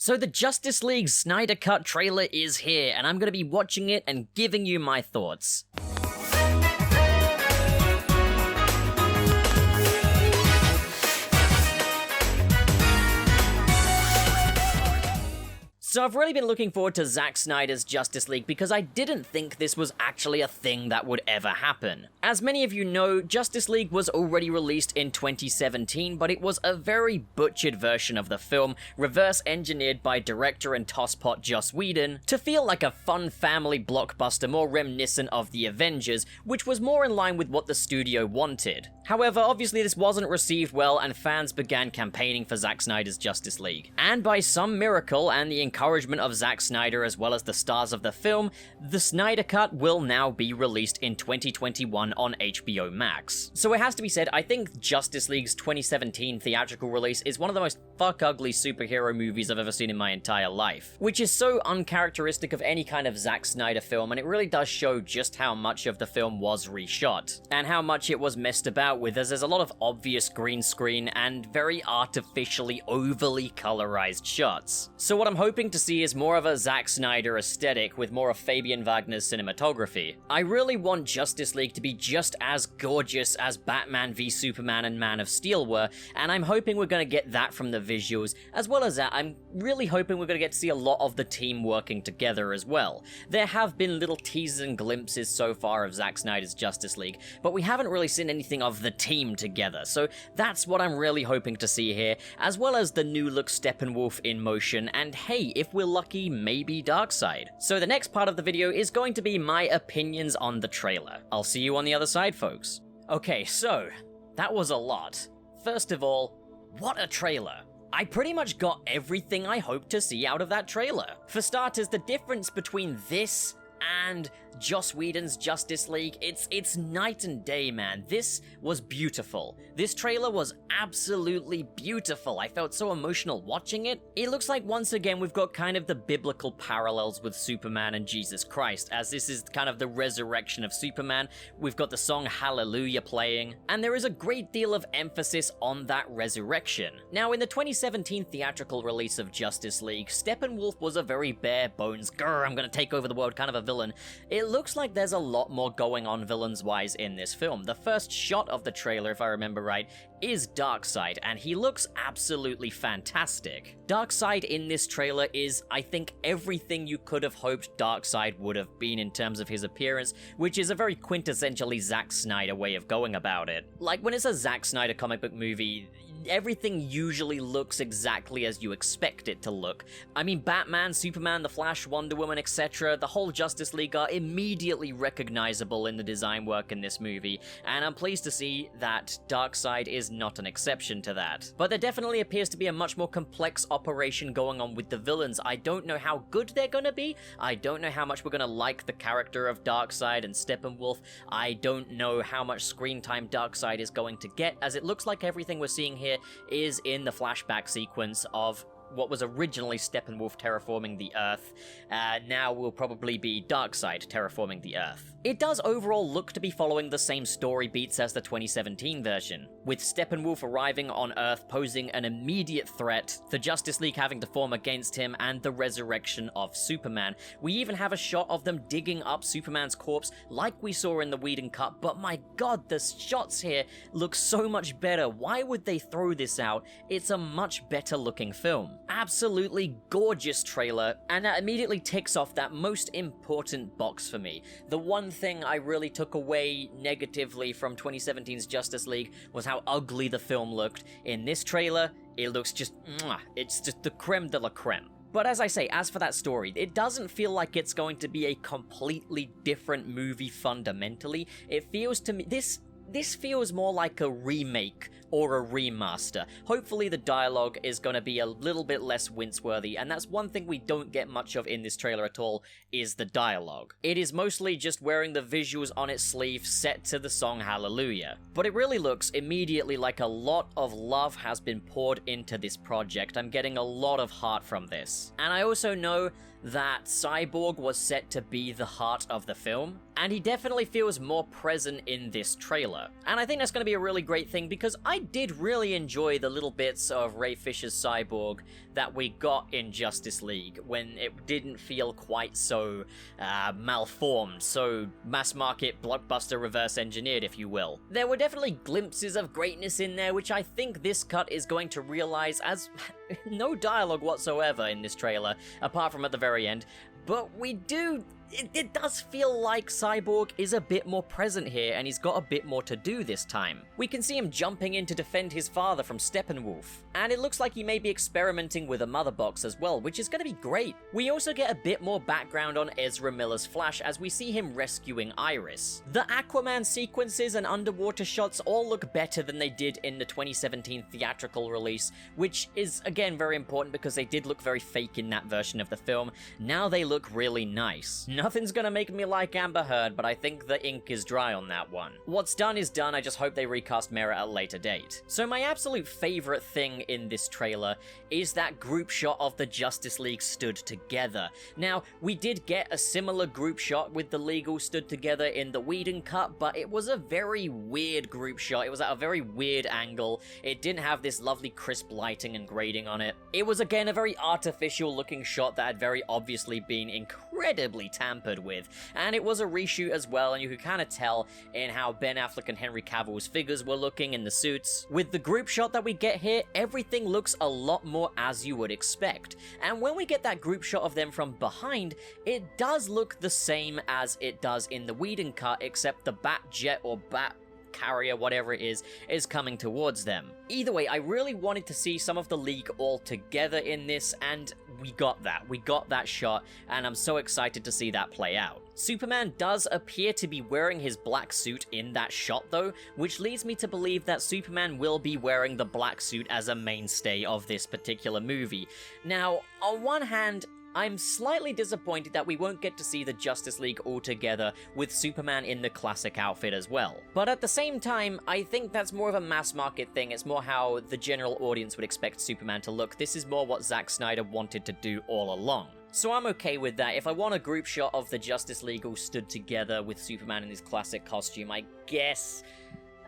So the Justice League Snyder Cut trailer is here, and I'm going to be watching it and giving you my thoughts. So I've really been looking forward to Zack Snyder's Justice League because I didn't think this was actually a thing that would ever happen. As many of you know, Justice League was already released in 2017, but it was a very butchered version of the film, reverse-engineered by director and tosspot Joss Whedon to feel like a fun family blockbuster more reminiscent of the Avengers, which was more in line with what the studio wanted. However, obviously this wasn't received well and fans began campaigning for Zack Snyder's Justice League. And by some miracle and the encouragement of Zack Snyder as well as the stars of the film, the Snyder Cut will now be released in 2021 on HBO Max. So it has to be said, I think Justice League's 2017 theatrical release is one of the most fuck-ugly superhero movies I've ever seen in my entire life, which is so uncharacteristic of any kind of Zack Snyder film, and it really does show just how much of the film was reshot, and how much it was messed about with, as there's a lot of obvious green screen and very artificially overly colorized shots. So what I'm hoping to see is more of a Zack Snyder aesthetic with more of Fabian Wagner's cinematography. I really want Justice League to be just as gorgeous as Batman v Superman and Man of Steel were, and I'm hoping we're gonna get that from the visuals, as well as that I'm really hoping we're gonna get to see a lot of the team working together as well. There have been little teasers and glimpses so far of Zack Snyder's Justice League, but we haven't really seen anything of the team together, so that's what I'm really hoping to see here, as well as the new look Steppenwolf in motion, and hey, if we're lucky, maybe Darkseid. So the next part of the video is going to be my opinions on the trailer. I'll see you on the other side, folks. Okay, so, that was a lot. First of all, what a trailer. I pretty much got everything I hoped to see out of that trailer. For starters, the difference between this and Joss Whedon's Justice League, it's night and day, man. This was beautiful. This trailer was absolutely beautiful. I felt so emotional watching it. It looks like once again we've got kind of the biblical parallels with Superman and Jesus Christ, as this is kind of the resurrection of Superman. We've got the song Hallelujah playing, and there is a great deal of emphasis on that resurrection. Now, in the 2017 theatrical release of Justice League, Steppenwolf was a very bare bones, grr, I'm gonna take over the world kind of a villain. It looks like there's a lot more going on villains-wise in this film. The first shot of the trailer, if I remember right, is Darkseid, and he looks absolutely fantastic. Darkseid in this trailer is, I think, everything you could have hoped Darkseid would have been in terms of his appearance, which is a very quintessentially Zack Snyder way of going about it. Like, when it's a Zack Snyder comic book movie, everything usually looks exactly as you expect it to look. I mean, Batman, Superman, The Flash, Wonder Woman, etc., the whole Justice League are immediately recognizable in the design work in this movie, and I'm pleased to see that Darkseid is not an exception to that. But there definitely appears to be a much more complex operation going on with the villains. I don't know how good they're gonna be, I don't know how much we're gonna like the character of Darkseid and Steppenwolf, I don't know how much screen time Darkseid is going to get, as it looks like everything we're seeing here is in the flashback sequence of what was originally Steppenwolf terraforming the Earth, now will probably be Darkseid terraforming the Earth. It does overall look to be following the same story beats as the 2017 version, with Steppenwolf arriving on Earth posing an immediate threat, the Justice League having to form against him, and the resurrection of Superman. We even have a shot of them digging up Superman's corpse like we saw in the Whedon cut, but my god, the shots here look so much better. Why would they throw this out? It's a much better looking film. Absolutely gorgeous trailer, and that immediately ticks off that most important box for me. The one thing I really took away negatively from 2017's Justice League was how ugly the film looked. In this trailer, it looks just, it's just the creme de la creme. But as I say, as for that story, it doesn't feel like it's going to be a completely different movie fundamentally. It feels to me, this feels more like a remake or a remaster. Hopefully the dialogue is going to be a little bit less wince-worthy, and that's one thing we don't get much of in this trailer at all, is the dialogue. It is mostly just wearing the visuals on its sleeve set to the song Hallelujah. But it really looks immediately like a lot of love has been poured into this project. I'm getting a lot of heart from this. And I also know that Cyborg was set to be the heart of the film, and he definitely feels more present in this trailer. And I think that's going to be a really great thing, because I did really enjoy the little bits of Ray Fisher's Cyborg that we got in Justice League when it didn't feel quite so malformed, so mass market blockbuster reverse engineered, if you will. There were definitely glimpses of greatness in there, which I think this cut is going to realize as no dialogue whatsoever in this trailer, apart from at the very end, but we do... It does feel like Cyborg is a bit more present here, and he's got a bit more to do this time. We can see him jumping in to defend his father from Steppenwolf, and it looks like he may be experimenting with a mother box as well, which is going to be great. We also get a bit more background on Ezra Miller's Flash as we see him rescuing Iris. The Aquaman sequences and underwater shots all look better than they did in the 2017 theatrical release, which is again very important because they did look very fake in that version of the film. Now they look really nice. Nothing's gonna make me like Amber Heard, but I think the ink is dry on that one. What's done is done, I just hope they recast Mera at a later date. So my absolute favorite thing in this trailer is that group shot of the Justice League stood together. Now, we did get a similar group shot with the League all stood together in the Whedon cut, but it was a very weird group shot. It was at a very weird angle. It didn't have this lovely crisp lighting and grading on it. It was again a very artificial looking shot that had very obviously been incredibly tampered with, and it was a reshoot as well, and you could kind of tell in how Ben Affleck and Henry Cavill's figures were looking in the suits. With the group shot that we get here, everything looks a lot more as you would expect, and when we get that group shot of them from behind, it does look the same as it does in the Whedon cut, except the Bat Jet or Bat Carrier, whatever it is coming towards them. Either way, I really wanted to see some of the League all together in this, and we got that. We got that shot, and I'm so excited to see that play out. Superman does appear to be wearing his black suit in that shot though, which leads me to believe that Superman will be wearing the black suit as a mainstay of this particular movie. Now, on one hand, I'm slightly disappointed that we won't get to see the Justice League all together with Superman in the classic outfit as well. But at the same time, I think that's more of a mass market thing. It's more how the general audience would expect Superman to look. This is more what Zack Snyder wanted to do all along. So I'm okay with that. If I want a group shot of the Justice League all stood together with Superman in his classic costume, I guess...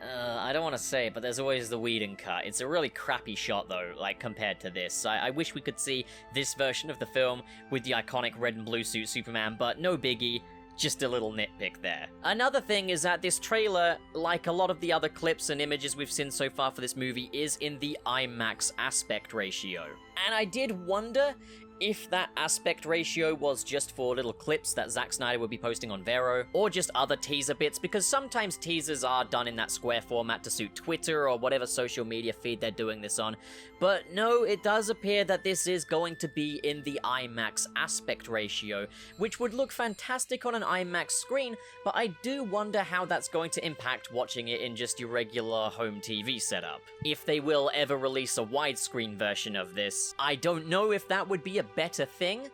I don't want to say it, but there's always the Whedon cut. It's a really crappy shot though, like compared to this. I wish we could see this version of the film with the iconic red and blue suit Superman, but no biggie. Just a little nitpick there. Another thing is that this trailer, like a lot of the other clips and images we've seen so far for this movie, is in the IMAX aspect ratio. And I did wonder if that aspect ratio was just for little clips that Zack Snyder would be posting on Vero, or just other teaser bits, because sometimes teasers are done in that square format to suit Twitter or whatever social media feed they're doing this on. But no, it does appear that this is going to be in the IMAX aspect ratio, which would look fantastic on an IMAX screen, but I do wonder how that's going to impact watching it in just your regular home TV setup. If they will ever release a widescreen version of this, I don't know if that would be a better thing,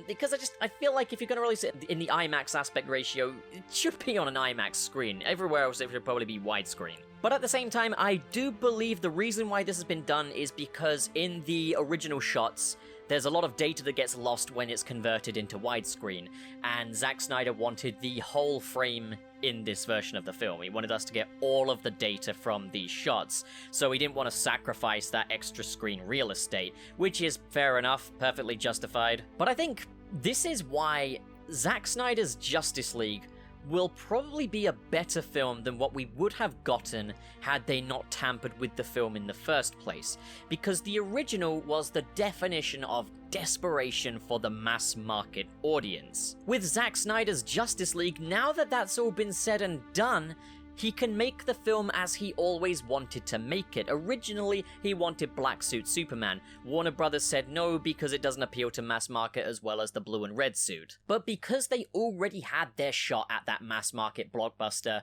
because I feel like if you're going to release it in the IMAX aspect ratio, it should be on an IMAX screen. Everywhere else it should probably be widescreen. But at the same time, I do believe the reason why this has been done is because in the original shots, there's a lot of data that gets lost when it's converted into widescreen, and Zack Snyder wanted the whole frame in this version of the film. He wanted us to get all of the data from these shots, so he didn't want to sacrifice that extra screen real estate, which is fair enough, perfectly justified. But I think this is why Zack Snyder's Justice League will probably be a better film than what we would have gotten had they not tampered with the film in the first place, because the original was the definition of desperation for the mass market audience. With Zack Snyder's Justice League, now that that's all been said and done, he can make the film as he always wanted to make it. Originally, he wanted Black Suit Superman. Warner Brothers said no because it doesn't appeal to mass market as well as the blue and red suit. But because they already had their shot at that mass market blockbuster,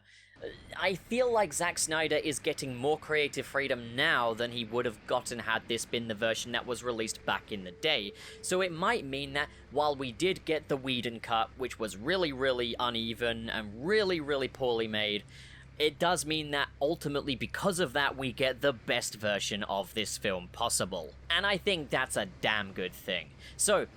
I feel like Zack Snyder is getting more creative freedom now than he would have gotten had this been the version that was released back in the day. So it might mean that while we did get the Whedon cut, which was really, really uneven and really, really poorly made, it does mean that ultimately because of that we get the best version of this film possible. And I think that's a damn good thing. So,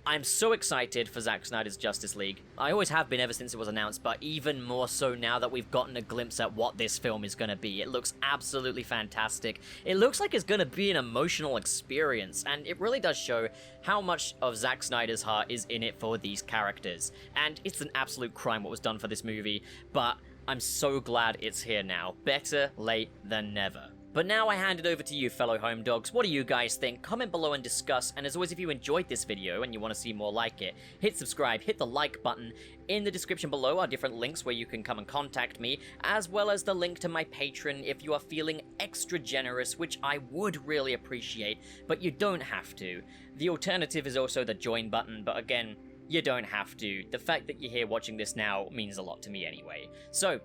I'm so excited for Zack Snyder's Justice League. I always have been ever since it was announced, but even more so now that we've gotten a glimpse at what this film is going to be. It looks absolutely fantastic. It looks like it's going to be an emotional experience, and it really does show how much of Zack Snyder's heart is in it for these characters. And it's an absolute crime what was done for this movie, but I'm so glad it's here now. Better late than never. But now I hand it over to you, fellow home dogs. What do you guys think? Comment below and discuss, and as always, if you enjoyed this video and you want to see more like it, hit subscribe, hit the like button. In the description below are different links where you can come and contact me, as well as the link to my Patreon if you are feeling extra generous, which I would really appreciate, but you don't have to. The alternative is also the join button, but again, you don't have to. The fact that you're here watching this now means a lot to me anyway. So,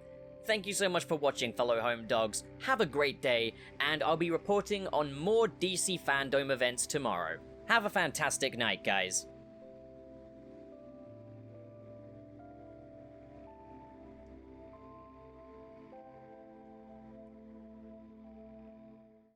thank you so much for watching, fellow home dogs. Have a great day, and I'll be reporting on more DC Fandome events tomorrow. Have a fantastic night, guys.